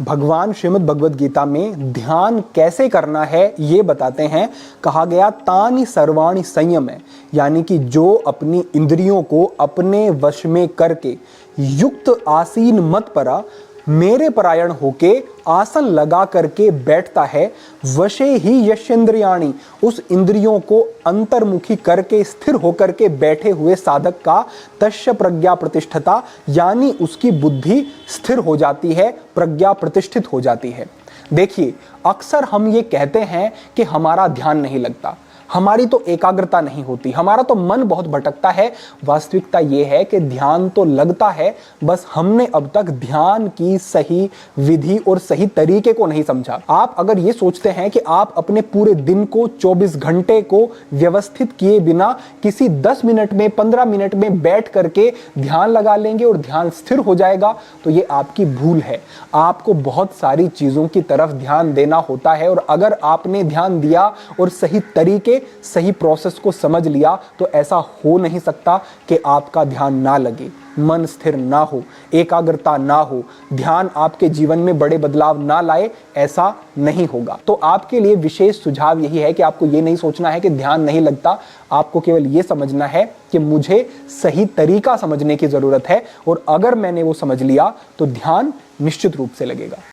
भगवान श्रीमद् भगवद गीता में ध्यान कैसे करना है ये बताते हैं। कहा गया तानि सर्वाणि संयम है, यानी कि जो अपनी इंद्रियों को अपने वश में करके युक्त आसीन मत परा मेरे परायण होके आसन लगा करके बैठता है, वशे ही यशेंद्रियाणि, उस इंद्रियों को अंतर्मुखी करके स्थिर होकर के बैठे हुए साधक का तस्य प्रज्ञा प्रतिष्ठता, यानी उसकी बुद्धि स्थिर हो जाती है, प्रज्ञा प्रतिष्ठित हो जाती है। देखिए, अक्सर हम ये कहते हैं कि हमारा ध्यान नहीं लगता, हमारी तो एकाग्रता नहीं होती, हमारा तो मन बहुत भटकता है। वास्तविकता यह है कि ध्यान तो लगता है, बस हमने अब तक ध्यान की सही विधि और सही तरीके को नहीं समझा। आप अगर ये सोचते हैं कि आप अपने पूरे दिन को 24 घंटे को व्यवस्थित किए बिना किसी 10 मिनट में 15 मिनट में बैठ करके ध्यान लगा लेंगे और ध्यान स्थिर हो जाएगा, तो ये आपकी भूल है। आपको बहुत सारी चीजों की तरफ ध्यान देना होता है, और अगर आपने ध्यान दिया और सही तरीके सही प्रोसेस को समझ लिया तो ऐसा हो नहीं सकता कि आपका ध्यान ना लगे, मन स्थिर ना हो, एकाग्रता ना हो, ध्यान आपके जीवन में बड़े बदलाव ना लाए, ऐसा नहीं होगा। तो आपके लिए विशेष सुझाव यही है कि आपको ये नहीं सोचना है कि ध्यान नहीं लगता, आपको केवल ये समझना है कि मुझे सही तरीका समझने की जरूरत है, और अगर मैंने वो समझ लिया तो ध्यान निश्चित रूप से लगेगा।